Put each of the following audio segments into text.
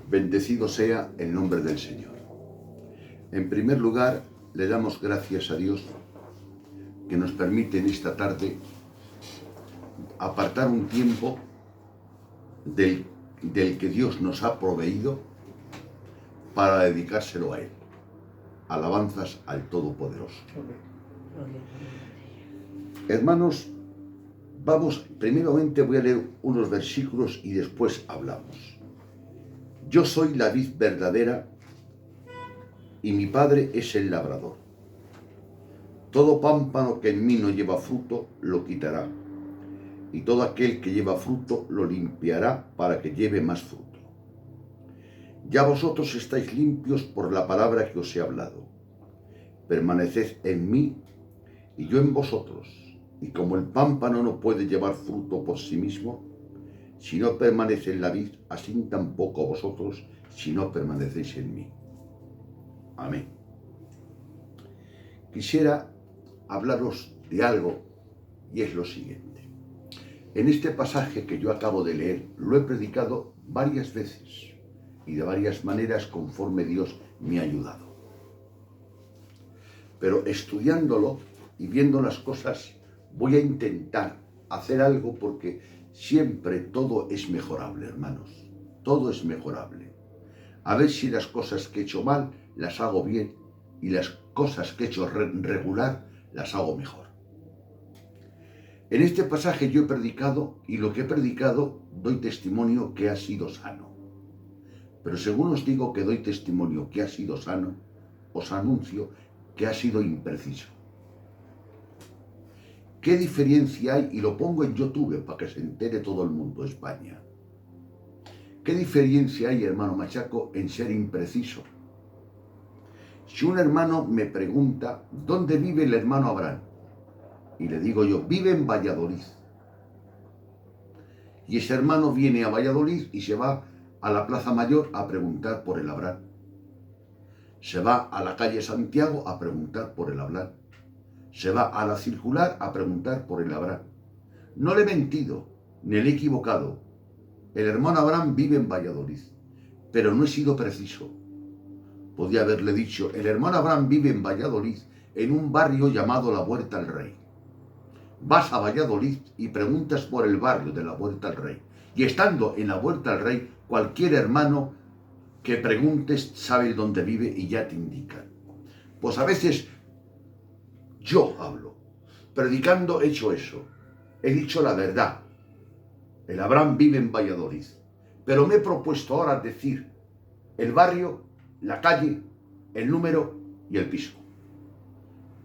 Bendecido sea el nombre del Señor. En primer lugar, le damos gracias a Dios que nos permite en esta tarde apartar un tiempo del que Dios nos ha proveído para dedicárselo a Él. Alabanzas al Todopoderoso. Hermanos, primeramente voy a leer unos versículos y después hablamos. Yo soy la vid verdadera y mi Padre es el labrador. Todo pámpano que en mí no lleva fruto, lo quitará, y todo aquel que lleva fruto, lo limpiará para que lleve más fruto. Ya vosotros estáis limpios por la palabra que os he hablado. Permaneced en mí y yo en vosotros. Y como el pámpano no puede llevar fruto por sí mismo, si no permanece en la vid, así tampoco vosotros, si no permanecéis en mí. Amén. Quisiera hablaros de algo, y es lo siguiente. En este pasaje que yo acabo de leer, lo he predicado varias veces y de varias maneras conforme Dios me ha ayudado. Pero estudiándolo y viendo las cosas, voy a intentar hacer algo porque siempre todo es mejorable, hermanos. Todo es mejorable. A ver si las cosas que he hecho mal las hago bien y las cosas que he hecho regular las hago mejor. En este pasaje yo he predicado y lo que he predicado doy testimonio que ha sido sano. Pero según os digo que doy testimonio que ha sido sano, os anuncio que ha sido impreciso. ¿Qué diferencia hay? Y lo pongo en YouTube para que se entere todo el mundo de España. ¿Qué diferencia hay, hermano Machaco, en ser impreciso? Si un hermano me pregunta, ¿dónde vive el hermano Abraham? Y le digo yo, vive en Valladolid. Y ese hermano viene a Valladolid y se va a la Plaza Mayor a preguntar por el Abraham. Se va a la calle Santiago a preguntar por el Abraham. Se va a la circular a preguntar por el Abraham. No le he mentido, ni le he equivocado. El hermano Abraham vive en Valladolid, pero no he sido preciso. Podía haberle dicho, el hermano Abraham vive en Valladolid, en un barrio llamado La Huerta del Rey. Vas a Valladolid y preguntas por el barrio de La Huerta del Rey. Y estando en La Huerta del Rey, cualquier hermano que preguntes sabe dónde vive y ya te indican. Pues a veces yo hablo, predicando he hecho eso, he dicho la verdad. El Abraham vive en Valladolid, pero me he propuesto ahora decir el barrio, la calle, el número y el piso.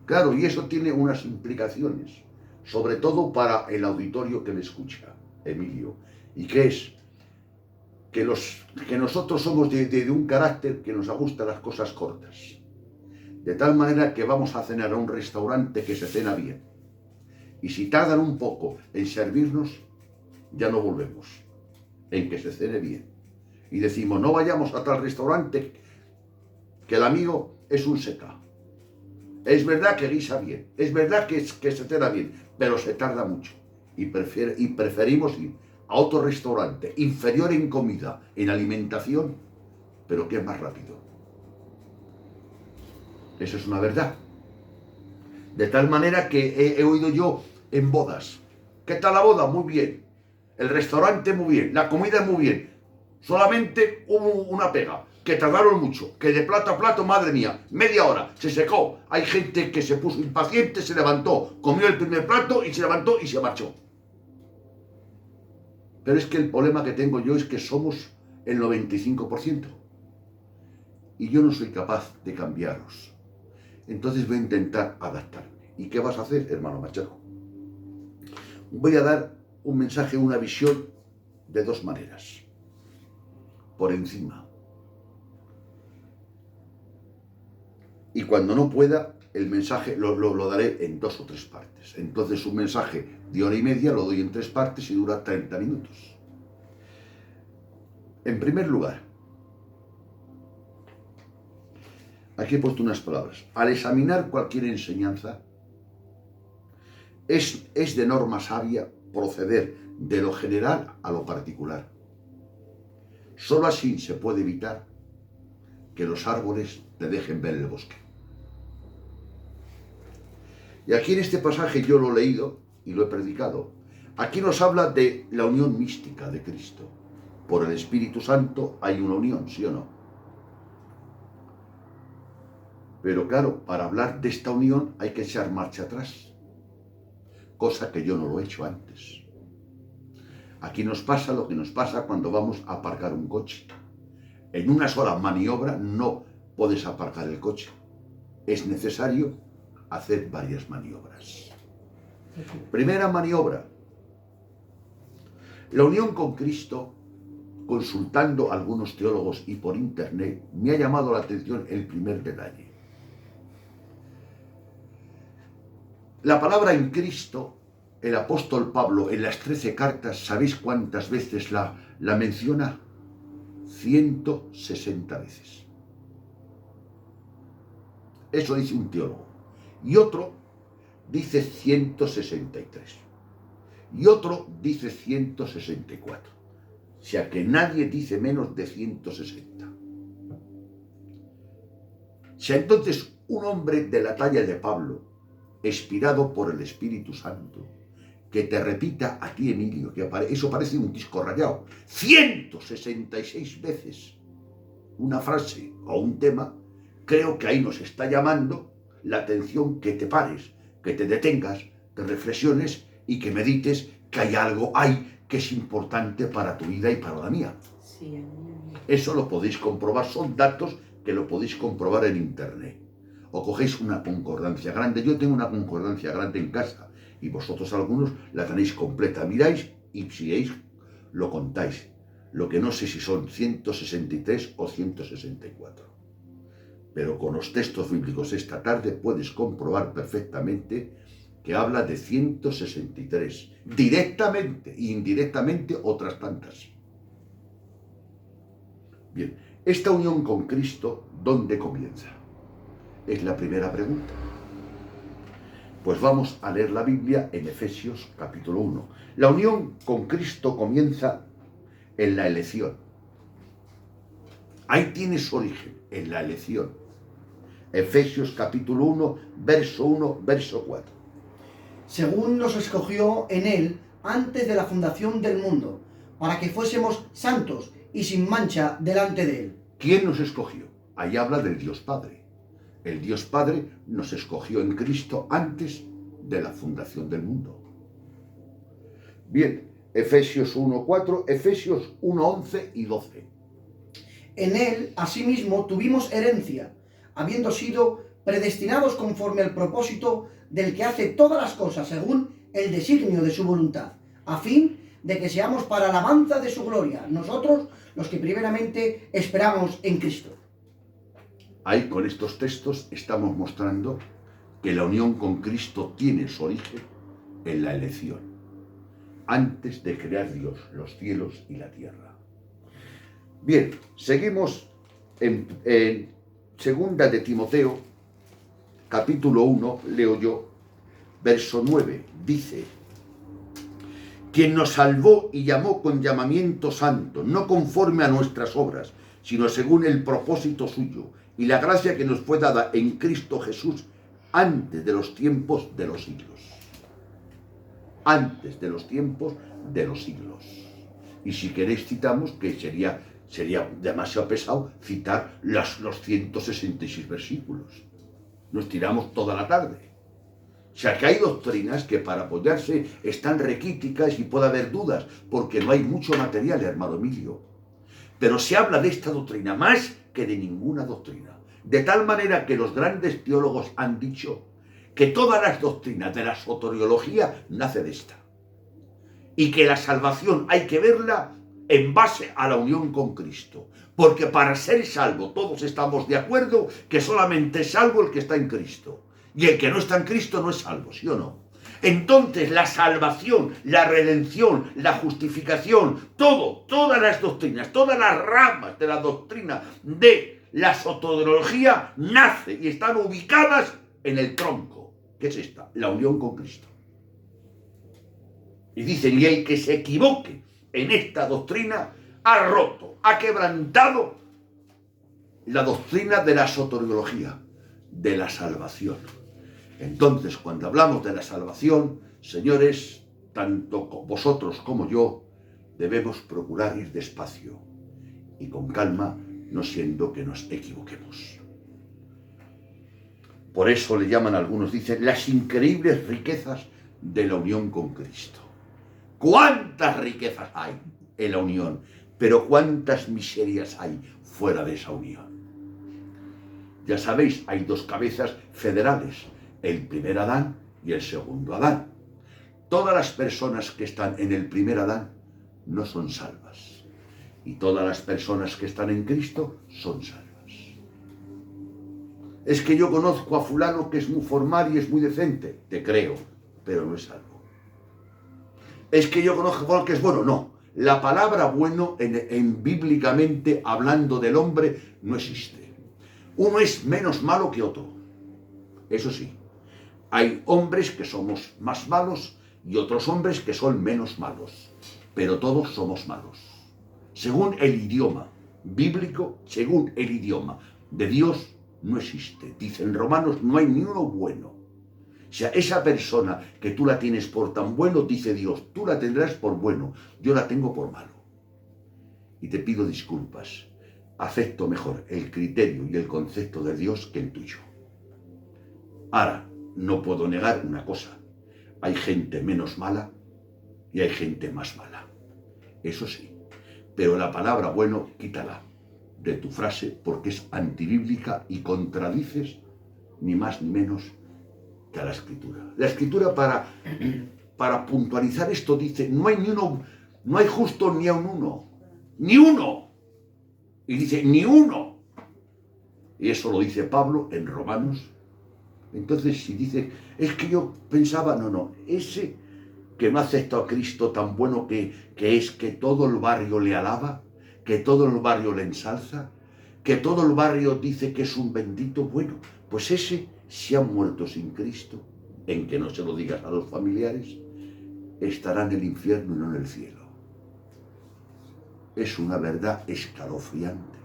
Claro, y eso tiene unas implicaciones, sobre todo para el auditorio que me escucha, Emilio, y que es que nosotros somos de un carácter que nos gustan las cosas cortas. De tal manera que vamos a cenar a un restaurante que se cena bien. Y si tardan un poco en servirnos, ya no volvemos, en que se cene bien. Y decimos, no vayamos a tal restaurante que el amigo es un seca. Es verdad que guisa bien, es verdad que se cena bien, pero se tarda mucho. Y preferimos ir a otro restaurante inferior en comida, en alimentación, pero que es más rápido. Eso es una verdad. De tal manera que he oído yo en bodas. ¿Qué tal la boda? Muy bien. El restaurante muy bien. La comida muy bien. Solamente hubo una pega, que tardaron mucho, que de plato a plato, madre mía, media hora, se secó. Hay gente que se puso impaciente, se levantó, comió el primer plato y se levantó y se marchó. Pero es que el problema que tengo yo es que somos el 95%. Y yo no soy capaz de cambiaros. Entonces voy a intentar adaptarme. ¿Y qué vas a hacer, hermano Machaco? Voy a dar un mensaje, una visión de dos maneras. Por encima. Y cuando no pueda, el mensaje lo daré en 2 o 3 partes. Entonces un mensaje de hora y media lo doy en 3 partes y dura 30 minutos. En primer lugar, aquí he puesto unas palabras. Al examinar cualquier enseñanza, es de norma sabia proceder de lo general a lo particular. Solo así se puede evitar que los árboles te dejen ver el bosque. Y aquí en este pasaje yo lo he leído y lo he predicado. Aquí nos habla de la unión mística de Cristo. Por el Espíritu Santo hay una unión, ¿sí o no? Pero claro, para hablar de esta unión hay que echar marcha atrás, cosa que yo no lo he hecho antes. Aquí nos pasa lo que nos pasa cuando vamos a aparcar un coche. En una sola maniobra no puedes aparcar el coche. Es necesario hacer varias maniobras. Primera maniobra. La unión con Cristo, consultando a algunos teólogos y por internet, me ha llamado la atención el primer detalle. La palabra en Cristo, el apóstol Pablo en las 13 cartas, ¿sabéis cuántas veces la menciona? 160 veces. Eso dice un teólogo. Y otro dice 163. Y otro dice 164. O sea que nadie dice menos de 160. O sea, entonces un hombre de la talla de Pablo, inspirado por el Espíritu Santo, que te repita a ti, Emilio, que eso parece un disco rayado, 166 veces una frase o un tema, creo que ahí nos está llamando la atención, que te pares, que te detengas, que reflexiones y que medites que hay algo ahí que es importante para tu vida y para la mía. Sí, eso lo podéis comprobar, son datos que lo podéis comprobar en internet. O cogéis una concordancia grande. Yo tengo una concordancia grande en casa y vosotros algunos la tenéis completa. Miráis y si veis lo contáis. Lo que no sé si son 163 o 164. Pero con los textos bíblicos esta tarde puedes comprobar perfectamente que habla de 163. Directamente e indirectamente otras tantas. Bien, esta unión con Cristo, ¿dónde comienza? Es la primera pregunta. Pues vamos a leer la Biblia en Efesios capítulo 1. La unión con Cristo comienza en la elección. Ahí tiene su origen, en la elección. Efesios capítulo 1, verso 1, verso 4. Según nos escogió en él antes de la fundación del mundo, para que fuésemos santos y sin mancha delante de él. ¿Quién nos escogió? Ahí habla del Dios Padre. El Dios Padre nos escogió en Cristo antes de la fundación del mundo. Bien, Efesios 1:4, Efesios 1:11 y 12. En él, asimismo, tuvimos herencia, habiendo sido predestinados conforme al propósito del que hace todas las cosas según el designio de su voluntad, a fin de que seamos para alabanza de su gloria, nosotros los que primeramente esperamos en Cristo. Ahí con estos textos estamos mostrando que la unión con Cristo tiene su origen en la elección, antes de crear Dios los cielos y la tierra. Bien, seguimos en segunda de Timoteo, capítulo 1, leo yo, verso 9, dice: quien nos salvó y llamó con llamamiento santo, no conforme a nuestras obras, sino según el propósito suyo, y la gracia que nos fue dada en Cristo Jesús antes de los tiempos de los siglos. Antes de los tiempos de los siglos. Y si queréis citamos, que sería demasiado pesado citar los 166 versículos. Nos tiramos toda la tarde. O sea que hay doctrinas que para apoyarse están requíticas y puede haber dudas, porque no hay mucho material, hermano Emilio. Pero se habla de esta doctrina más que de ninguna doctrina. De tal manera que los grandes teólogos han dicho que todas las doctrinas de la soteriología nace de esta. Y que la salvación hay que verla en base a la unión con Cristo. Porque para ser salvo todos estamos de acuerdo que solamente es salvo el que está en Cristo. Y el que no está en Cristo no es salvo, ¿sí o no? Entonces la salvación, la redención, la justificación, todas las doctrinas, todas las ramas de la doctrina de la soteriología nace y están ubicadas en el tronco. ¿Qué es esta? La unión con Cristo. Y dicen, y el que se equivoque en esta doctrina ha roto, ha quebrantado la doctrina de la soteriología, de la salvación. Entonces, cuando hablamos de la salvación, señores, tanto vosotros como yo, debemos procurar ir despacio y con calma, no siendo que nos equivoquemos. Por eso le llaman algunos, dicen, las increíbles riquezas de la unión con Cristo. ¿Cuántas riquezas hay en la unión? Pero ¿cuántas miserias hay fuera de esa unión? Ya sabéis, hay dos cabezas federales, el primer Adán y el segundo Adán. Todas las personas que están en el primer Adán no son salvas. Y todas las personas que están en Cristo son salvas. Es que yo conozco a fulano que es muy formal y es muy decente. Te creo, pero no es salvo. Es que yo conozco a fulano que es bueno. No. La palabra bueno, bíblicamente hablando del hombre, no existe. Uno es menos malo que otro. Eso sí. Hay hombres que somos más malos y otros hombres que son menos malos. Pero todos somos malos. Según el idioma bíblico, según el idioma de Dios, no existe. Dicen Romanos, no hay ni uno bueno. O sea, esa persona que tú la tienes por tan bueno, dice Dios, tú la tendrás por bueno, yo la tengo por malo. Y te pido disculpas. Acepto mejor el criterio y el concepto de Dios que el tuyo. Ahora, no puedo negar una cosa. Hay gente menos mala y hay gente más mala. Eso sí. Pero la palabra bueno, quítala de tu frase porque es antibíblica y contradices ni más ni menos que a la Escritura. La Escritura para puntualizar esto dice, no hay ni uno, no hay justo ni a un uno. Ni uno. Y dice, ni uno. Y eso lo dice Pablo en Romanos. Entonces, si dice, es que yo pensaba, no, ese que no acepta a Cristo tan bueno que es que todo el barrio le alaba, que todo el barrio le ensalza, que todo el barrio dice que es un bendito, bueno, pues ese si ha muerto sin Cristo, en que no se lo digas a los familiares, estará en el infierno y no en el cielo. Es una verdad escalofriante.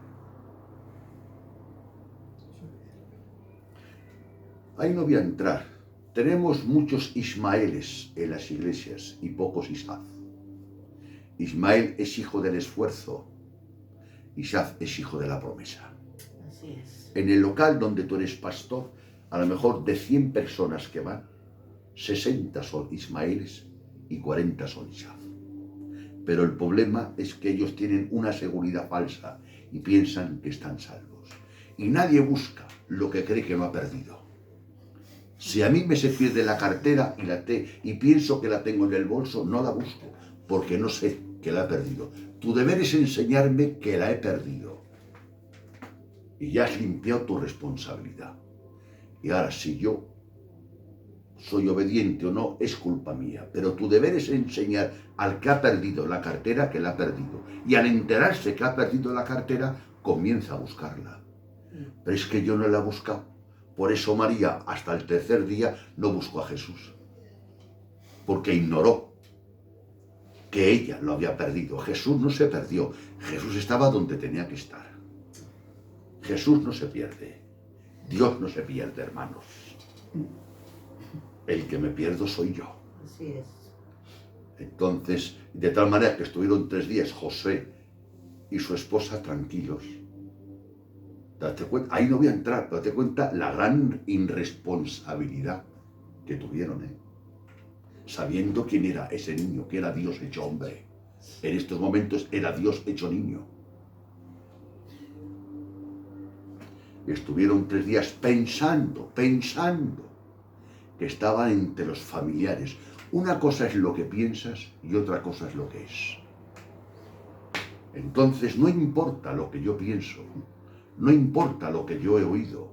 Ahí no voy a entrar. Tenemos muchos Ismaeles en las iglesias y pocos Isaac. Ismael es hijo del esfuerzo. Isaac es hijo de la promesa. Así es. En el local donde tú eres pastor, a lo mejor de 100 personas que van, 60 son Ismaeles y 40 son Isaac. Pero el problema es que ellos tienen una seguridad falsa y piensan que están salvos. Y nadie busca lo que cree que no ha perdido. Si a mí me se pierde la cartera y pienso que la tengo en el bolso, no la busco, porque no sé que la he perdido. Tu deber es enseñarme que la he perdido. Y ya has limpiado tu responsabilidad. Y ahora, si yo soy obediente o no, es culpa mía. Pero tu deber es enseñar al que ha perdido la cartera que la ha perdido. Y al enterarse que ha perdido la cartera, comienza a buscarla. Pero es que yo no la he buscado. Por eso María, hasta el tercer día, no buscó a Jesús. Porque ignoró que ella lo había perdido. Jesús no se perdió. Jesús estaba donde tenía que estar. Jesús no se pierde. Dios no se pierde, hermanos. El que me pierdo soy yo. Así es. Entonces, de tal manera que estuvieron 3 días José y su esposa tranquilos. Date cuenta, ahí no voy a entrar, pero date cuenta la gran irresponsabilidad que tuvieron, sabiendo quién era ese niño, que era Dios hecho hombre. En estos momentos era Dios hecho niño. Estuvieron 3 días pensando que estaban entre los familiares. Una cosa es lo que piensas y otra cosa es lo que es. Entonces no importa lo que yo pienso, no importa lo que yo he oído,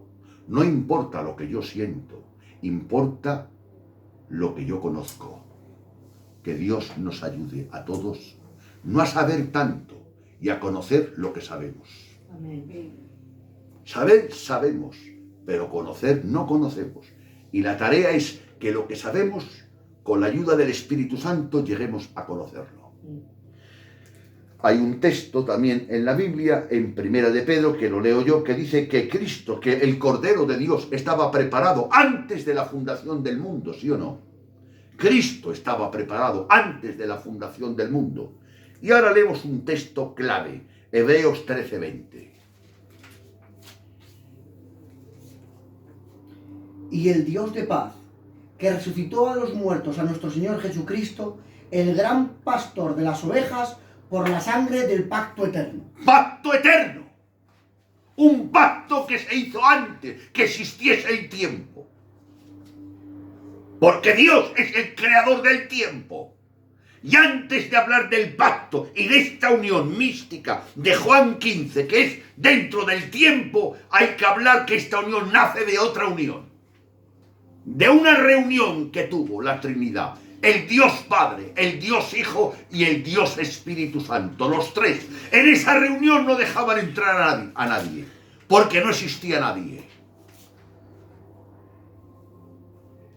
no importa lo que yo siento, importa lo que yo conozco. Que Dios nos ayude a todos no a saber tanto y a conocer lo que sabemos. Amén. Saber, sabemos, pero conocer no conocemos. Y la tarea es que lo que sabemos, con la ayuda del Espíritu Santo, lleguemos a conocerlo. Hay un texto también en la Biblia, en Primera de Pedro, que lo leo yo, que dice que Cristo, que el Cordero de Dios estaba preparado antes de la fundación del mundo, ¿sí o no? Cristo estaba preparado antes de la fundación del mundo. Y ahora leemos un texto clave, Hebreos 13:20. Y el Dios de paz, que resucitó a los muertos a nuestro Señor Jesucristo, el gran pastor de las ovejas, por la sangre del pacto eterno. ¡Pacto eterno! Un pacto que se hizo antes que existiese el tiempo. Porque Dios es el creador del tiempo. Y antes de hablar del pacto y de esta unión mística de Juan 15, que es dentro del tiempo, hay que hablar que esta unión nace de otra unión. De una reunión que tuvo la Trinidad, el Dios Padre, el Dios Hijo y el Dios Espíritu Santo, los tres. En esa reunión no dejaban entrar a nadie, porque no existía nadie.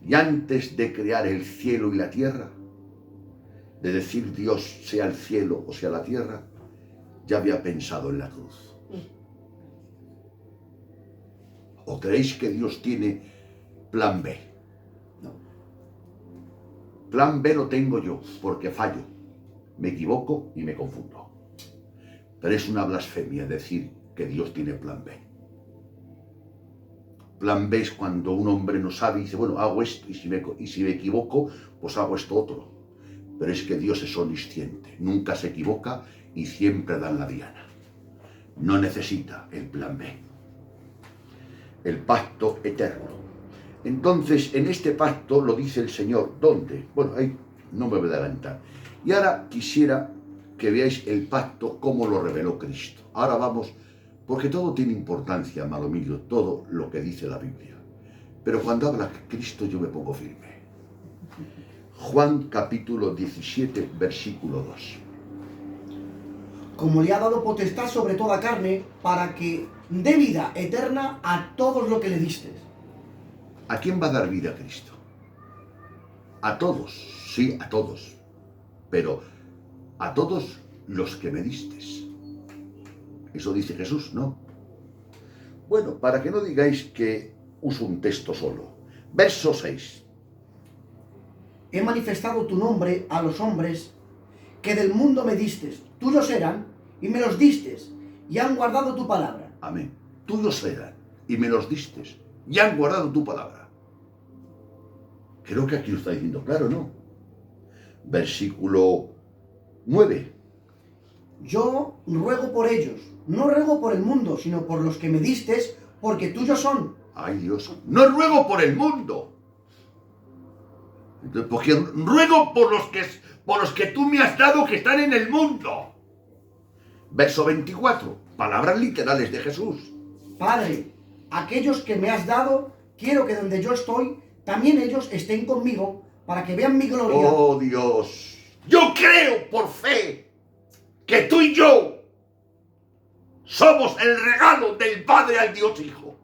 Y antes de crear el cielo y la tierra, de decir Dios sea el cielo o sea la tierra, ya había pensado en la cruz. ¿O creéis que Dios tiene plan B? Plan B lo tengo yo, porque fallo, me equivoco y me confundo. Pero es una blasfemia decir que Dios tiene plan B. Plan B es cuando un hombre no sabe y dice, bueno, hago esto, y si me equivoco, pues hago esto otro. Pero es que Dios es omnisciente, nunca se equivoca y siempre da en la diana. No necesita el plan B. El pacto eterno. Entonces, en este pacto lo dice el Señor. ¿Dónde? Bueno, ahí no me voy a adelantar. Y ahora quisiera que veáis el pacto, cómo lo reveló Cristo. Ahora vamos, porque todo tiene importancia, amado mío, todo lo que dice la Biblia. Pero cuando habla Cristo yo me pongo firme. Juan capítulo 17, versículo 2. Como le ha dado potestad sobre toda carne, para que dé vida eterna a todos los que le distes. ¿A quién va a dar vida Cristo? A todos, sí, a todos. Pero a todos los que me distes. Eso dice Jesús, ¿no? Bueno, para que no digáis que uso un texto solo. Verso 6. He manifestado tu nombre a los hombres que del mundo me distes. Tuyos eran y me los distes y han guardado tu palabra. Amén. Tuyos eran y me los distes y han guardado tu palabra. Creo que aquí lo está diciendo claro, ¿no? Versículo 9. Yo ruego por ellos, no ruego por el mundo, sino por los que me distes, porque tuyos son. Ay Dios, no ruego por el mundo. Porque ruego por los que tú me has dado que están en el mundo. Verso 24, palabras literales de Jesús. Padre, aquellos que me has dado, quiero que donde yo estoy, también ellos estén conmigo, para que vean mi gloria. Oh Dios, yo creo por fe que tú y yo somos el regalo del Padre al Dios Hijo.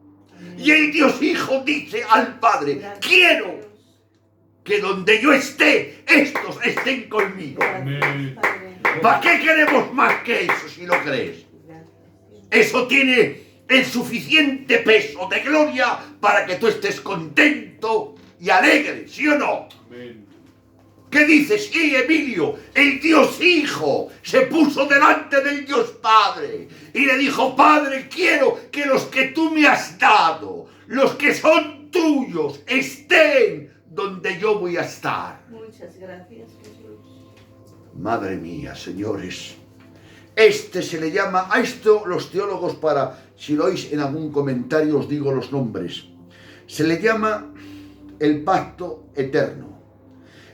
Y el Dios Hijo dice al Padre, quiero que donde yo esté, estos estén conmigo. ¿Para qué queremos más que eso si lo crees? Eso tiene el suficiente peso de gloria para que tú estés contento y alegre, ¿sí o no? ¿Qué dices? Sí, Emilio, el Dios Hijo se puso delante del Dios Padre y le dijo, Padre, quiero que los que tú me has dado, los que son tuyos, estén donde yo voy a estar. Muchas gracias, Jesús. Madre mía, señores, se le llama, a esto los teólogos, si lo oís en algún comentario os digo los nombres, se le llama el pacto eterno,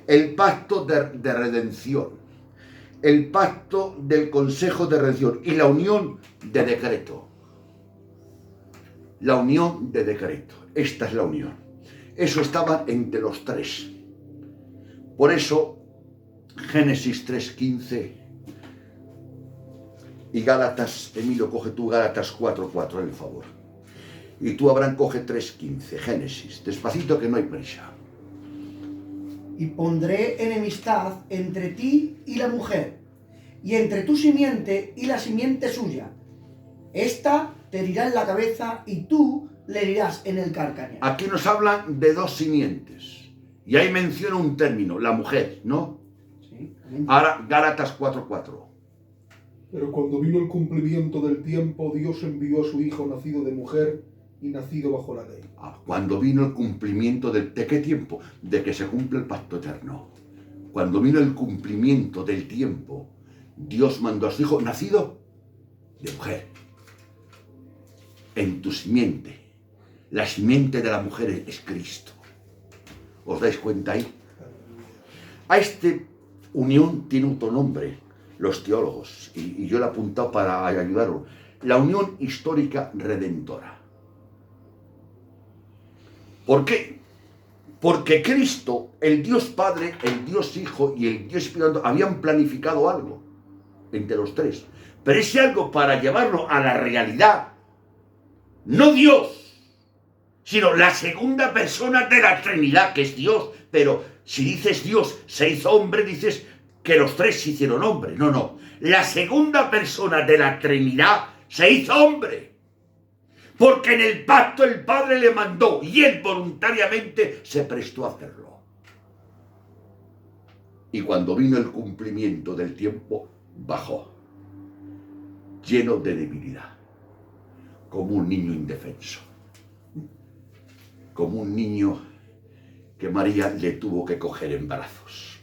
el pacto de redención, el pacto del consejo de redención y la unión de decreto. La unión de decreto, esta es la unión. Eso estaba entre los tres. Por eso, Génesis 3:15 y Gálatas, Emilio, coge tú Gálatas 4:4, en el favor. Y tú, Abraham, coge 3:15, Génesis, despacito que no hay prisa. Y pondré enemistad entre ti y la mujer, y entre tu simiente y la simiente suya. Esta te herirá en la cabeza y tú le herirás en el calcañar. Aquí nos hablan de dos simientes. Y ahí menciona un término, la mujer, ¿no? Sí, amén. Ahora, Gálatas 4:4. Pero cuando vino el cumplimiento del tiempo, Dios envió a su Hijo nacido de mujer y nacido bajo la ley. Cuando vino el cumplimiento ¿de qué tiempo? De que se cumple el pacto eterno. Cuando vino el cumplimiento del tiempo, Dios mandó a su Hijo nacido de mujer. En tu simiente. La simiente de la mujer es Cristo. ¿Os dais cuenta ahí? A esta unión tiene otro nombre, los teólogos, y yo lo he apuntado para ayudaros. La unión histórica redentora. ¿Por qué? Porque Cristo, el Dios Padre, el Dios Hijo y el Dios Espíritu Santo habían planificado algo entre los tres. Pero ese algo para llevarlo a la realidad, no Dios, sino la segunda persona de la Trinidad, que es Dios. Pero si dices Dios se hizo hombre, dices que los tres se hicieron hombre. No, no. La segunda persona de la Trinidad se hizo hombre. Porque en el pacto el Padre le mandó y él voluntariamente se prestó a hacerlo. Y cuando vino el cumplimiento del tiempo, bajó, lleno de debilidad, como un niño indefenso, como un niño que María le tuvo que coger en brazos.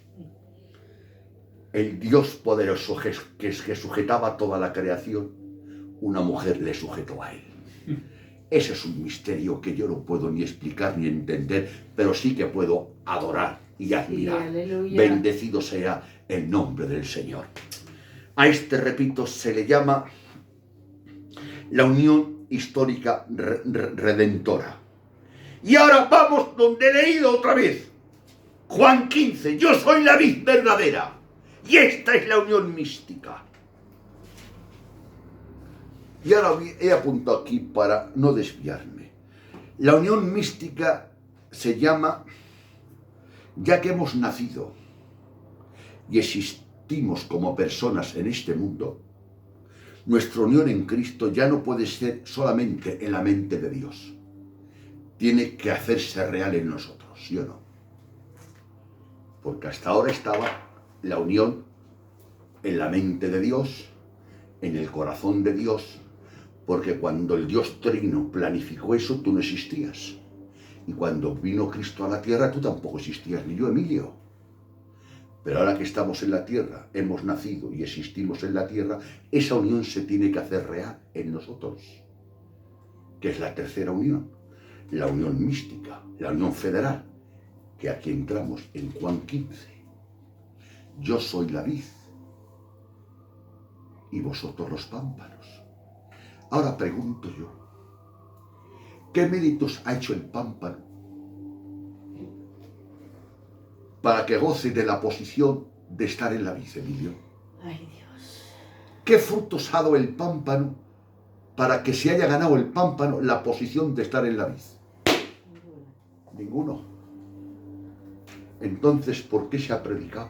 El Dios poderoso que sujetaba toda la creación, una mujer le sujetó a él. Ese es un misterio que yo no puedo ni explicar ni entender, pero sí que puedo adorar y admirar. Sí, bendecido sea el nombre del Señor. A este, repito, se le llama la unión histórica redentora. Y ahora vamos donde he leído otra vez. Juan 15, yo soy la vid verdadera. Y esta es la unión mística. Y ahora he apuntado aquí para no desviarme. La unión mística se llama, ya que hemos nacido y existimos como personas en este mundo, nuestra unión en Cristo ya no puede ser solamente en la mente de Dios. Tiene que hacerse real en nosotros, ¿sí o no? Porque hasta ahora estaba la unión en la mente de Dios, en el corazón de Dios, porque cuando el Dios Trino planificó eso, tú no existías. Y cuando vino Cristo a la tierra, tú tampoco existías, ni yo, Emilio. Pero ahora que estamos en la tierra, hemos nacido y existimos en la tierra, esa unión se tiene que hacer real en nosotros, que es la tercera unión, la unión mística, la unión federal, que aquí entramos en Juan 15. Yo soy la vid y vosotros los pámpanos. Ahora pregunto yo, ¿qué méritos ha hecho el pámpano para que goce de la posición de estar en la vid, Emilio? Ay, Dios. ¿Qué frutos ha dado el pámpano para que se haya ganado el pámpano la posición de estar en la vid? Ninguno. Entonces, ¿por qué se ha predicado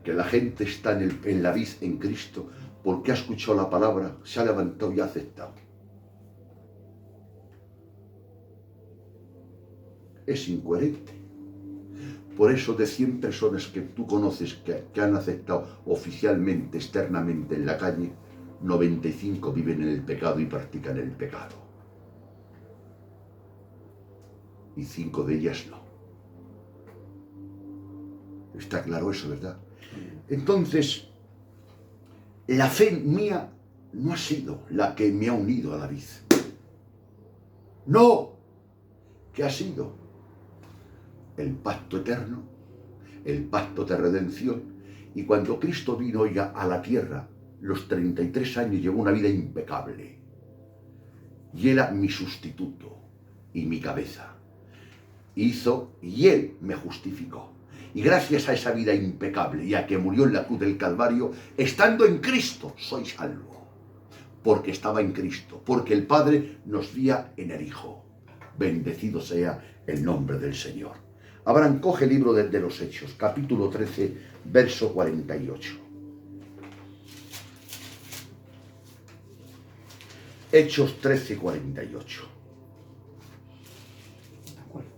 que la gente está en la vid en Cristo? Porque ha escuchado la palabra, se ha levantado y ha aceptado. Es incoherente. Por eso de 100 personas que tú conoces que han aceptado oficialmente, externamente en la calle, 95 viven en el pecado y practican el pecado. Y 5 de ellas no. Está claro eso, ¿verdad? Entonces, la fe mía no ha sido la que me ha unido a la vid. No, ¿qué ha sido? El pacto eterno, el pacto de redención. Y cuando Cristo vino, oiga, a la tierra, los 33 años llevó una vida impecable. Y era mi sustituto y mi cabeza. Hizo, y Él me justificó. Y gracias a esa vida impecable y a que murió en la cruz del Calvario, estando en Cristo, soy salvo. Porque estaba en Cristo, porque el Padre nos guía en el Hijo. Bendecido sea el nombre del Señor. Abraham, coge el libro de los Hechos, capítulo 13, verso 48. Hechos 13:48. De acuerdo.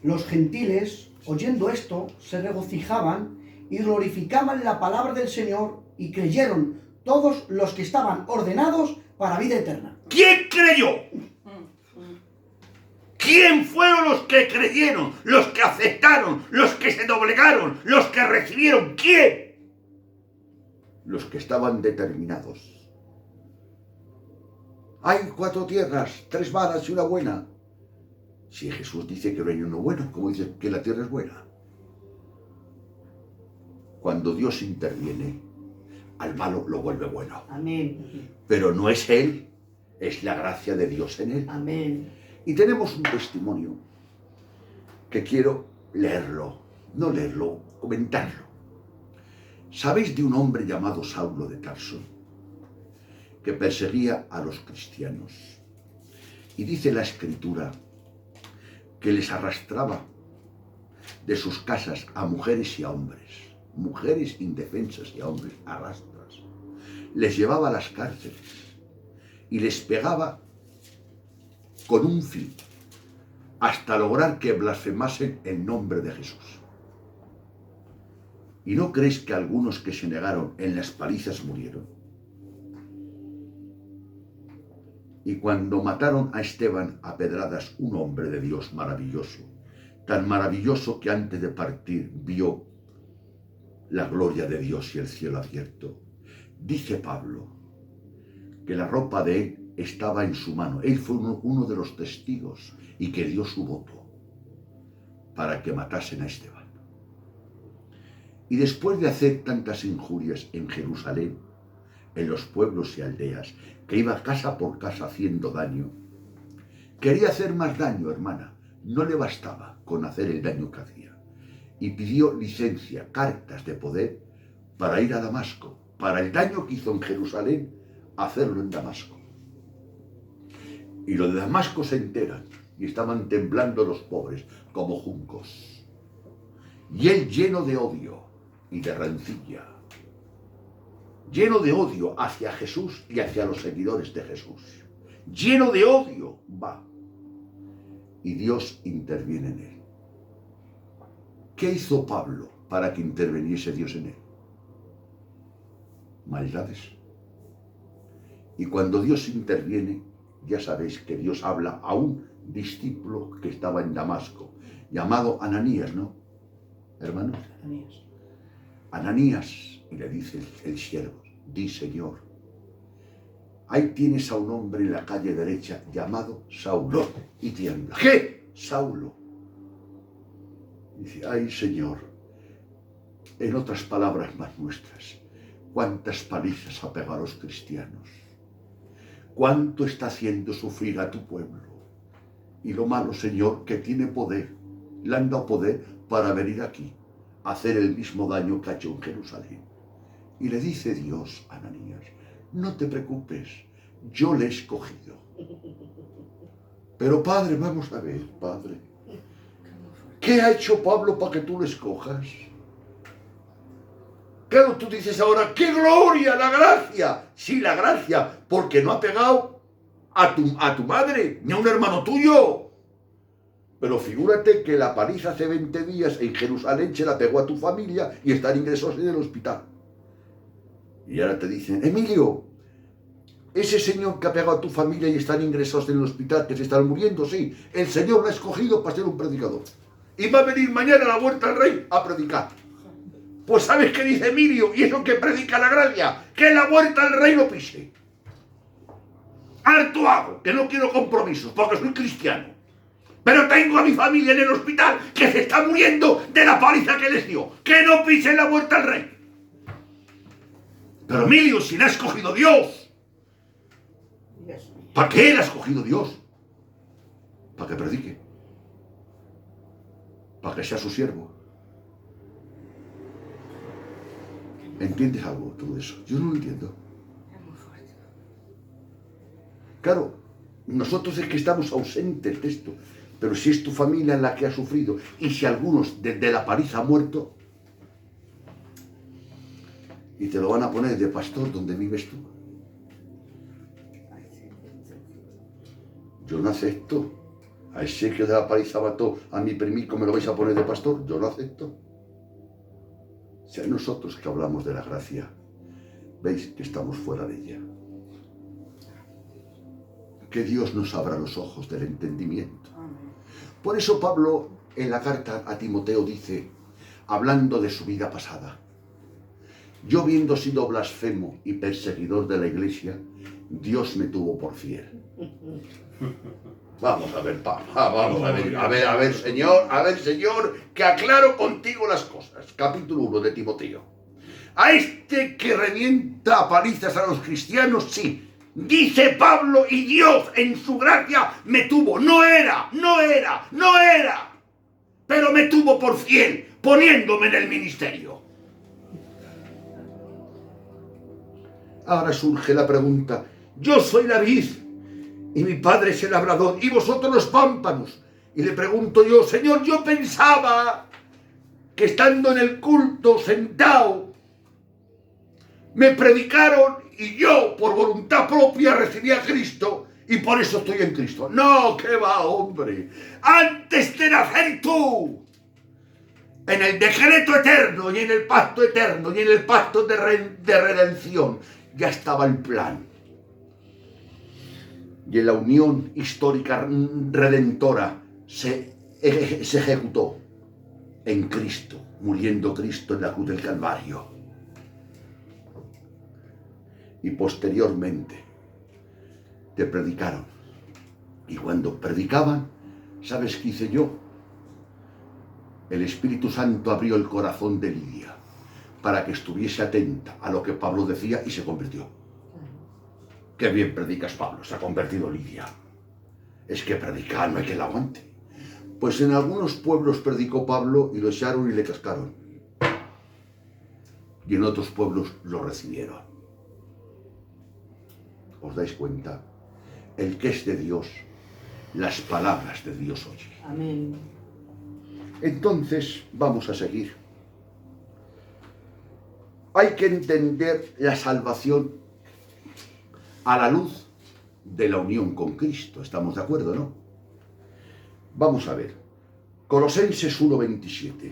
Los gentiles, oyendo esto, se regocijaban y glorificaban la palabra del Señor y creyeron todos los que estaban ordenados para vida eterna. ¿Quién creyó? ¿Quién fueron los que creyeron? Los que aceptaron, los que se doblegaron, los que recibieron. ¿Quién? Los que estaban determinados. Hay 4 tierras, 3 malas y una buena. Si Jesús dice que no hay uno bueno, ¿cómo dice que la tierra es buena? Cuando Dios interviene, al malo lo vuelve bueno. Amén. Pero no es Él, es la gracia de Dios en Él. Amén. Y tenemos un testimonio que quiero leerlo, no leerlo, comentarlo. ¿Sabéis de un hombre llamado Saulo de Tarso que perseguía a los cristianos? Y dice la Escritura que les arrastraba de sus casas a mujeres y a hombres, mujeres indefensas y a hombres arrastras. Les llevaba a las cárceles y les pegaba con un fin, hasta lograr que blasfemasen el nombre de Jesús. ¿Y no creéis que algunos que se negaron en las palizas murieron? Y cuando mataron a Esteban a pedradas, un hombre de Dios maravilloso, tan maravilloso que antes de partir vio la gloria de Dios y el cielo abierto, dice Pablo que la ropa de él estaba en su mano. Él fue uno de los testigos y que dio su voto para que matasen a Esteban. Y después de hacer tantas injurias en Jerusalén, en los pueblos y aldeas, que iba casa por casa haciendo daño, quería hacer más daño, hermana. No le bastaba con hacer el daño que hacía. Y pidió licencia, cartas de poder, para ir a Damasco, para el daño que hizo en Jerusalén, hacerlo en Damasco. Y los de Damasco se enteran y estaban temblando los pobres como juncos. Y él, lleno de odio y de rencilla, lleno de odio hacia Jesús y hacia los seguidores de Jesús, lleno de odio, va. Y Dios interviene en él. ¿Qué hizo Pablo para que interviniese Dios en él? Maldades. Y cuando Dios interviene, ya sabéis que Dios habla a un discípulo que estaba en Damasco, llamado Ananías, ¿no, hermanos? Ananías, y le dice el siervo, di Señor, ahí tienes a un hombre en la calle derecha llamado Saulo, y tiembla. ¿Qué? Saulo. Dice, ay Señor, en otras palabras más nuestras, cuántas palizas ha pegado a los cristianos, cuánto está haciendo sufrir a tu pueblo. Y lo malo, Señor, que tiene poder, le han dado poder para venir aquí, a hacer el mismo daño que ha hecho en Jerusalén. Y le dice Dios a Ananías, no te preocupes, yo le he escogido. Pero Padre, vamos a ver, Padre, ¿qué ha hecho Pablo para que tú lo escojas? Claro, tú dices ahora, ¡qué gloria, la gracia! Sí, la gracia, porque no ha pegado a tu madre, ni a un hermano tuyo. Pero figúrate que la paliza hace 20 días en Jerusalén se la pegó a tu familia y están ingresados en el hospital. Y ahora te dicen, Emilio, ese señor que ha pegado a tu familia y están ingresados en el hospital, que se están muriendo, sí, el Señor lo ha escogido para ser un predicador. Y va a venir mañana a la Huerta del Rey a predicar. Pues ¿sabes qué dice Emilio? Y eso que predica la gracia, que la Huerta del Rey lo pise. Harto hago, que no quiero compromisos, porque soy cristiano. Pero tengo a mi familia en el hospital que se está muriendo de la paliza que les dio. Que no pisen la Huerta del Rey. Pero Emilio, si la ha escogido Dios. ¿Para qué la ha escogido Dios? Para que predique. Para que sea su siervo. ¿Entiendes algo tú de eso? Yo no lo entiendo. Claro, nosotros es que estamos ausentes de esto. Pero si es tu familia la que ha sufrido, y si algunos desde la paliza han muerto, y te lo van a poner de pastor donde vives tú. Yo no acepto. A Ezequiel de la paliza mató a mi primico, ¿me lo vais a poner de pastor? Yo no acepto. Si hay nosotros que hablamos de la gracia, veis que estamos fuera de ella. Que Dios nos abra los ojos del entendimiento. Por eso Pablo en la carta a Timoteo dice, hablando de su vida pasada, yo habiendo sido blasfemo y perseguidor de la iglesia, Dios me tuvo por fiel. Vamos a ver, Pablo, vamos a ver, Señor, que aclaro contigo las cosas. Capítulo 1 de Timoteo. A este que revienta a palizas a los cristianos, sí, dice Pablo, y Dios en su gracia me tuvo. No era, pero me tuvo por fiel, poniéndome en el ministerio. Ahora surge la pregunta, yo soy la vid, y mi padre es el labrador, y vosotros los pámpanos. Y le pregunto yo, Señor, yo pensaba que estando en el culto sentado, me predicaron y yo, por voluntad propia, recibí a Cristo y por eso estoy en Cristo. No, ¿qué va, hombre? Antes de nacer tú, en el decreto eterno y en el pacto eterno y en el pacto de redención, ya estaba el plan. Y en la unión histórica redentora se ejecutó en Cristo, muriendo Cristo en la cruz del Calvario. Y posteriormente te predicaron. Y cuando predicaban, ¿sabes qué hice yo? El Espíritu Santo abrió el corazón de Lidia para que estuviese atenta a lo que Pablo decía y se convirtió. Qué bien predicas, Pablo, se ha convertido Lidia. Es que predicar no hay que la aguante. Pues en algunos pueblos predicó Pablo y lo echaron y le cascaron. Y en otros pueblos lo recibieron. ¿Os dais cuenta? El que es de Dios, las palabras de Dios oye. Amén. Entonces, vamos a seguir. Hay que entender la salvación a la luz de la unión con Cristo. ¿Estamos de acuerdo, no? Vamos a ver. Colosenses 1:27.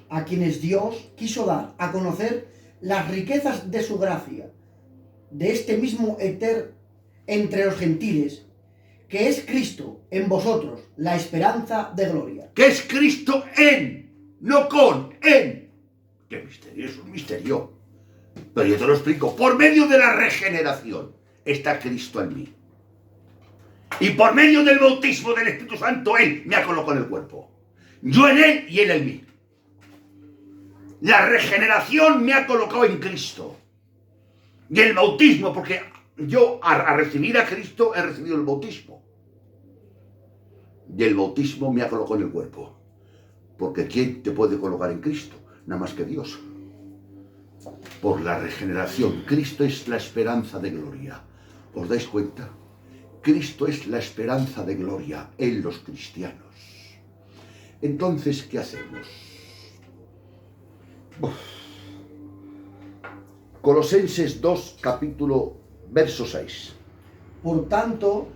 A quienes Dios quiso dar a conocer las riquezas de su gracia, de este mismo eter entre los gentiles, que es Cristo en vosotros, la esperanza de gloria. Que es Cristo en, no con, en. ¿Qué misterio? Es un misterio. Pero yo te lo explico. Por medio de la regeneración está Cristo en mí. Y por medio del bautismo del Espíritu Santo, Él me ha colocado en el cuerpo. Yo en Él y Él en mí. La regeneración me ha colocado en Cristo. Y el bautismo, porque yo a recibir a Cristo he recibido el bautismo. Y el bautismo me ha colocado en el cuerpo. Porque ¿quién te puede colocar en Cristo? Nada más que Dios. Por la regeneración. Cristo es la esperanza de gloria. ¿Os dais cuenta? Cristo es la esperanza de gloria en los cristianos. Entonces, ¿qué hacemos? Colosenses 2, verso 6. Por tanto,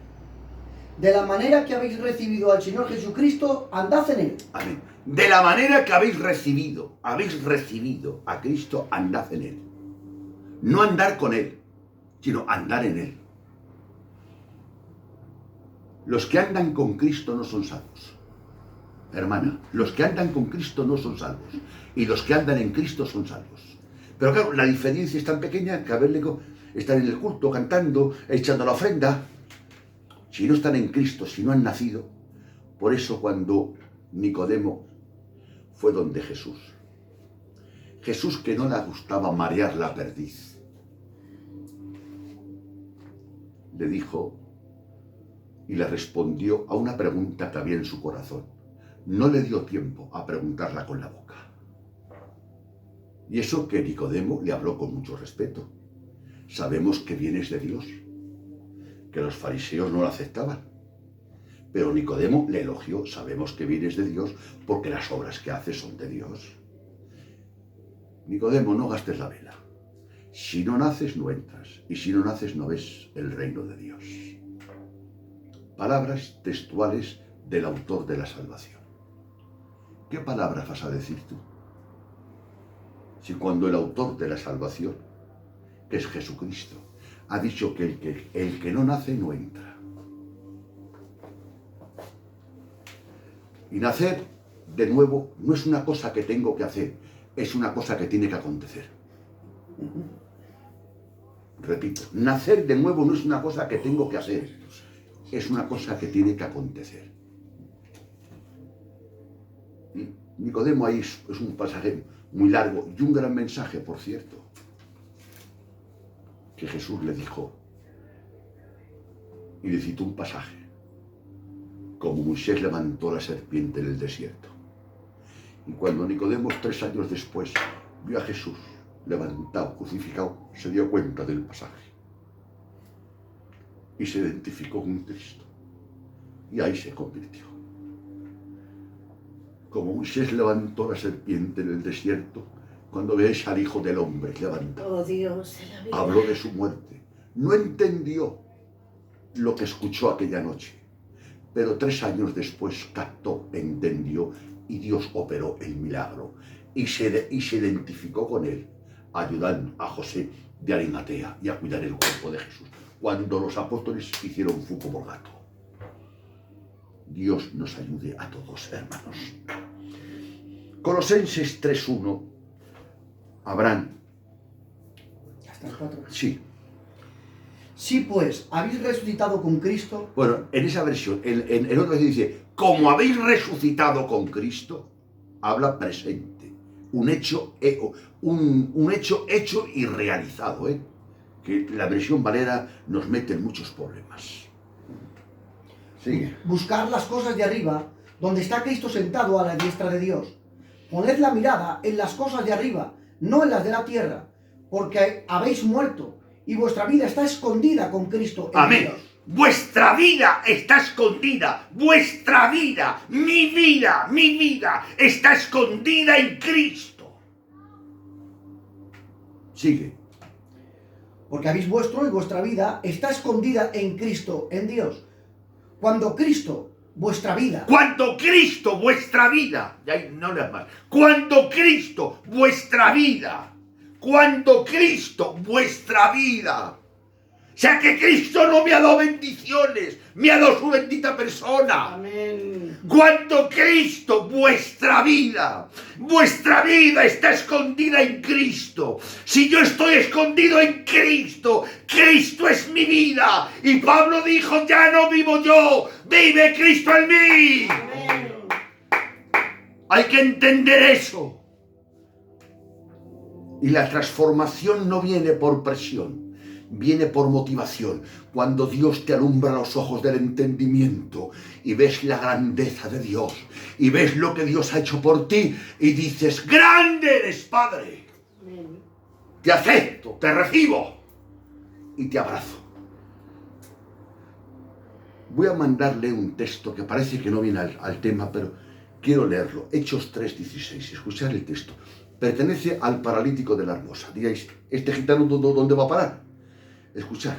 de la manera que habéis recibido al Señor Jesucristo, andad en Él. Amén. De la manera que habéis recibido a Cristo, andad en Él. No andar con Él, sino andar en Él. Los que andan con Cristo no son salvos. Hermana, los que andan con Cristo no son salvos. Y los que andan en Cristo son salvos. Pero claro, la diferencia es tan pequeña que están en el culto, cantando, echando la ofrenda. Si no están en Cristo, si no han nacido. Por eso cuando Nicodemo fue donde Jesús, que no le gustaba marear la perdiz, le dijo y le respondió a una pregunta que había en su corazón. No le dio tiempo a preguntarla con la boca. Y eso que Nicodemo le habló con mucho respeto. Sabemos que vienes de Dios, que los fariseos no lo aceptaban. Pero Nicodemo le elogió, sabemos que vienes de Dios porque las obras que haces son de Dios. Nicodemo, no gastes la vela. Si no naces, no entras. Y si no naces, no ves el reino de Dios. Palabras textuales del autor de la salvación. ¿Qué palabras vas a decir tú? Si cuando el autor de la salvación, que es Jesucristo, ha dicho que el que no nace no entra. Y nacer, de nuevo, no es una cosa que tengo que hacer, es una cosa que tiene que acontecer. Repito, nacer de nuevo no es una cosa que tengo que hacer, es una cosa que tiene que acontecer. Nicodemo ahí es un pasaje muy largo y un gran mensaje, por cierto, que Jesús le dijo, y le citó un pasaje, como Moisés levantó la serpiente en el desierto. Y cuando Nicodemo, 3 años después, vio a Jesús levantado, crucificado, se dio cuenta del pasaje y se identificó con Cristo, y ahí se convirtió. Como Moisés levantó la serpiente en el desierto, cuando veis al Hijo del Hombre levantado, Oh Dios, en la vida. habló de su muerte. No entendió lo que escuchó aquella noche, pero 3 años después captó, entendió, y Dios operó el milagro y se identificó con él, ayudando a José de Arimatea y a cuidar el cuerpo de Jesús, cuando los apóstoles hicieron fuego por gato. Dios nos ayude a todos, hermanos. Colosenses 3:1. Abraham. Hasta el 4. Sí. Si pues habéis resucitado con Cristo, Bueno, en esa versión, en otra dice, como habéis resucitado con Cristo, habla presente. Un hecho hecho y realizado, que la versión Valera nos mete en muchos problemas. Sigue. buscar las cosas de arriba, donde está Cristo sentado a la diestra de Dios. Poned la mirada en las cosas de arriba, no en las de la tierra, porque habéis muerto y vuestra vida está escondida con Cristo en Amén. Dios. Vuestra vida está escondida. Vuestra vida, mi vida está escondida en Cristo. Sigue. Porque habéis vuestro y vuestra vida está escondida en Cristo en Dios. Cuando Cristo, vuestra vida, Cuando Cristo, vuestra vida, y ahí no leas más. Cuando Cristo, vuestra vida. Cuando Cristo, vuestra vida. O sea que Cristo no me ha dado bendiciones, me ha dado su bendita persona. amén, Cuando Cristo, vuestra vida está escondida en Cristo. Si yo estoy escondido en Cristo, Cristo es mi vida. Y Pablo dijo, ya no vivo yo, vive Cristo en mí. Amén. Hay que entender eso. Y la transformación no viene por presión, viene por motivación. Cuando Dios te alumbra los ojos del entendimiento y ves la grandeza de Dios y ves lo que Dios ha hecho por ti y dices, grande eres, Padre. Amén. Te acepto, te recibo y te abrazo. Voy a mandarle un texto que parece que no viene al tema, pero quiero leerlo. Hechos 3:16. Escuchad el texto. Pertenece al paralítico de la hermosa. Digáis, ¿este gitano dónde va a parar? Escuchad.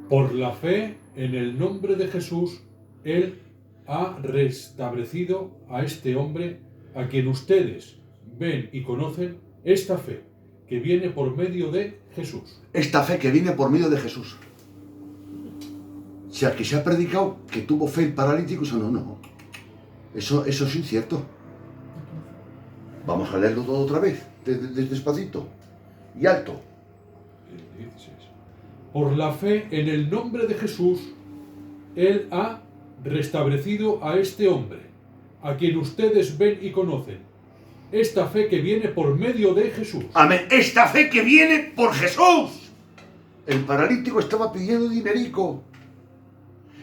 Por la fe en el nombre de Jesús, Él ha restablecido a este hombre a quien ustedes ven y conocen esta fe que viene por medio de Jesús. Esta fe que viene por medio de Jesús. O sea, que se ha predicado que tuvo fe el paralítico, eso no. Eso es incierto. Vamos a leerlo todo otra vez, despacito y alto. El 16. Por la fe en el nombre de Jesús, Él ha restablecido a este hombre, a quien ustedes ven y conocen. Esta fe que viene por medio de Jesús. Amén. Esta fe que viene por Jesús. El paralítico estaba pidiendo dinerico.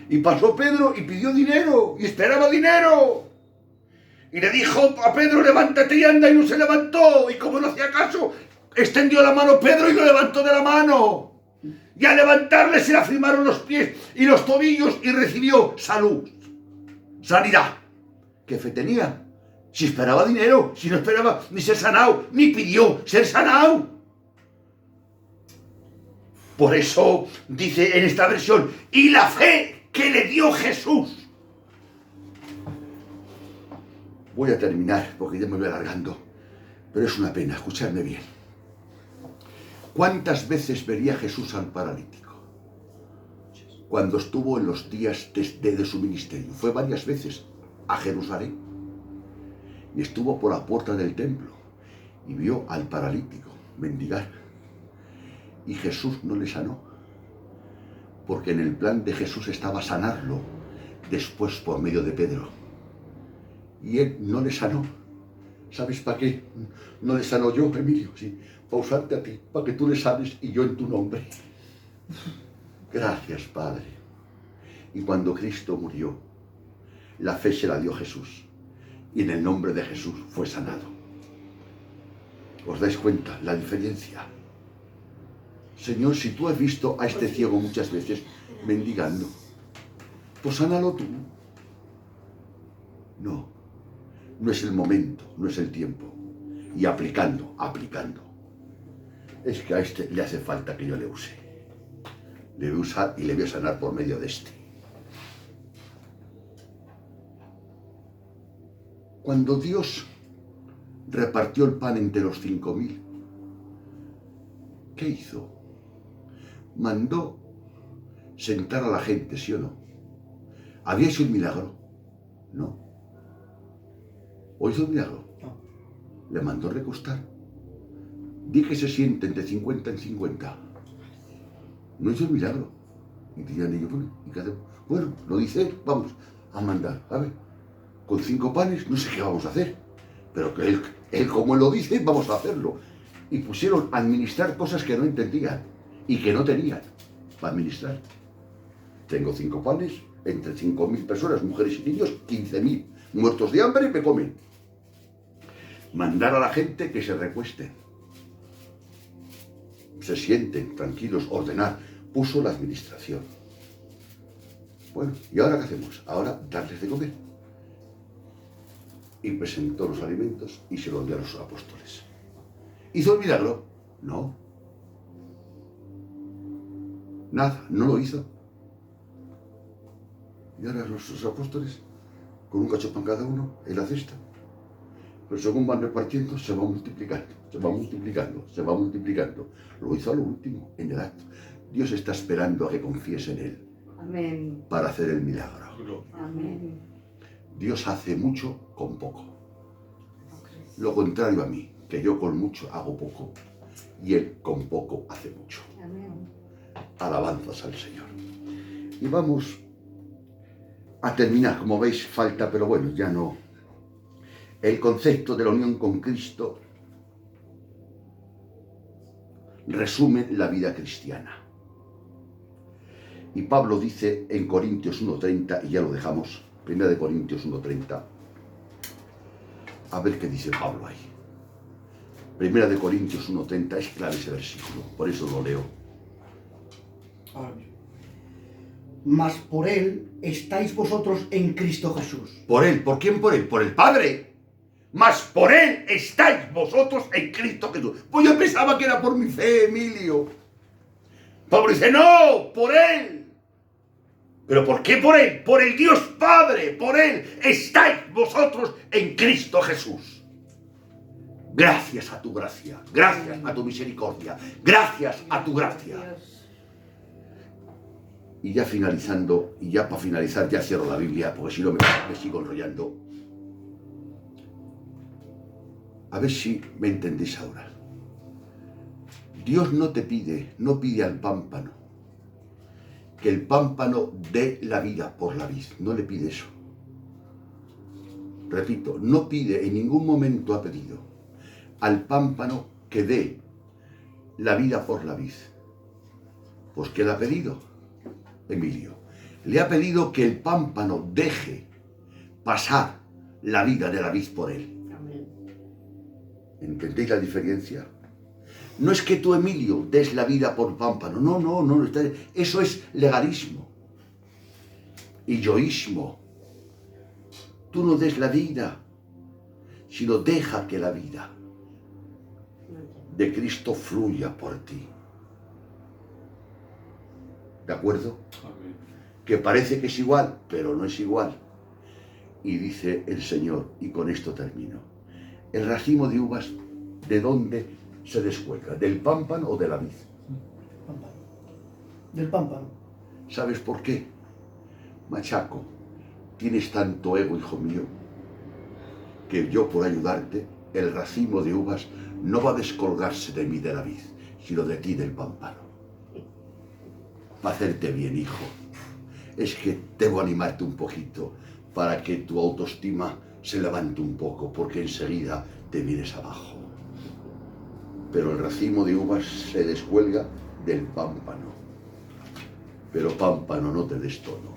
Y pasó Pedro y pidió dinero. Y esperaba dinero. Y le dijo a Pedro, levántate y anda. Y no se levantó. Y como no hacía caso, extendió la mano Pedro y lo levantó de la mano. Y al levantarle se le afirmaron los pies y los tobillos y recibió salud. Sanidad. ¿Qué fe tenía? Si esperaba dinero, si no esperaba ni ser sanado, ni pidió ser sanado. Por eso dice en esta versión, y la fe que le dio Jesús. Voy a terminar porque ya me voy alargando, pero es una pena, escuchadme bien. ¿Cuántas veces vería Jesús al paralítico? Cuando estuvo en los días de su ministerio. Fue varias veces a Jerusalén y estuvo por la puerta del templo y vio al paralítico mendigar. Y Jesús no le sanó, porque en el plan de Jesús estaba sanarlo después por medio de Pedro. Y él no le sanó. ¿Sabes para qué? No le sanó yo, Emilio, sí, para usarte a ti, para que tú le sanes y yo en tu nombre. Gracias, Padre. Y cuando Cristo murió, la fe se la dio Jesús. Y en el nombre de Jesús fue sanado. ¿Os dais cuenta la diferencia? Señor, si tú has visto a este ciego muchas veces mendigando, pues sánalo tú. No, no es el momento, no es el tiempo. Y aplicando. Es que a este le hace falta que yo le use. Le voy a usar y le voy a sanar por medio de este. Cuando Dios repartió el pan entre los 5.000, ¿qué hizo? Mandó sentar a la gente, ¿sí o no? ¿Había hecho un milagro? No. ¿O hizo un milagro? No. Le mandó recostar. Di que se sienten de 50 en 50. No hizo el milagro. Y dirían ellos, ¿y qué hacemos? Bueno, lo dice él, vamos a mandar. A ver, con 5 panes, no sé qué vamos a hacer. Pero que él como él lo dice, vamos a hacerlo. Y pusieron a administrar cosas que no entendían y que no tenían para administrar. Tengo 5 panes, entre 5.000 personas, mujeres y niños, 15.000 muertos de hambre me comen. Mandar a la gente que se recuesten, se sienten tranquilos, ordenar. Puso la administración. Bueno, ¿y ahora qué hacemos? Ahora darles de comer. Y presentó los alimentos y se los dio a los apóstoles. ¿Hizo el milagro? No. Nada, no lo hizo. Y ahora los apóstoles, con un cacho pan cada uno, en la cesta. Pero según van repartiendo, se va multiplicando. Lo hizo a lo último, en el acto. Dios está esperando a que confíes en Él. Amén. Para hacer el milagro. Amén. Dios hace mucho con poco. Lo contrario a mí, que yo con mucho hago poco y Él con poco hace mucho. Amén. Alabanzas al Señor. Y vamos a terminar. Como veis, falta, pero bueno, ya no. El concepto de la unión con Cristo resume la vida cristiana. Y Pablo dice en Corintios 1:30, y ya lo dejamos, 1 de Corintios 1:30, a ver qué dice Pablo ahí. 1 de Corintios 1:30, es clave ese versículo, por eso lo leo. Mas por Él estáis vosotros en Cristo Jesús. ¿Por Él? ¿Por quién por Él? Por el Padre. Mas por Él estáis vosotros en Cristo Jesús. Pues yo pensaba que era por mi fe, Emilio. Pablo dice, no, por Él. ¿Pero por qué por Él? Por el Dios Padre, por Él estáis vosotros en Cristo Jesús. Gracias a tu gracia, gracias a tu misericordia, gracias a tu gracia. Dios. Y ya finalizando, y ya para finalizar, ya cierro la Biblia, porque si no me sigo enrollando. A ver si me entendéis ahora. Dios no pide al pámpano que el pámpano dé la vida por la vid. No le pide eso. Repito, no pide, en ningún momento ha pedido al pámpano que dé la vida por la vid. Pues ¿qué le ha pedido, Emilio? Le ha pedido que el pámpano deje pasar la vida de la vid por él. Amén. ¿Entendéis la diferencia? No es que tú, Emilio, des la vida por pámpano. No. Eso es legalismo y yoísmo. Tú no des la vida. sino deja que la vida de Cristo fluya por ti. ¿De acuerdo? Amén. Que parece que es igual, pero no es igual. Y dice el Señor, y con esto termino, el racimo de uvas, ¿de dónde se descuelga? ¿Del pámpano o de la vid? Pámpano. Del pámpano. ¿Sabes por qué? Machaco, tienes tanto ego, hijo mío, que yo por ayudarte, el racimo de uvas no va a descolgarse de mí de la vid, sino de ti del pámpano. Para hacerte bien, hijo. Es que debo animarte un poquito para que tu autoestima se levante un poco, porque enseguida te vienes abajo. Pero el racimo de uvas se descuelga del pámpano. Pero pámpano, no te des tono,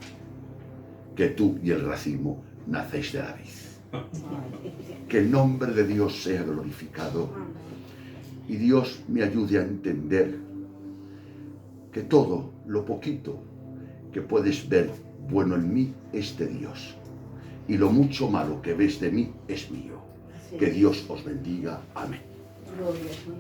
que tú y el racimo nacéis de la vid. Que el nombre de Dios sea glorificado y Dios me ayude a entender que todo lo poquito que puedes ver bueno en mí es de Dios y lo mucho malo que ves de mí es mío. Así Que es. Dios os bendiga. Amén. Gloria a ti.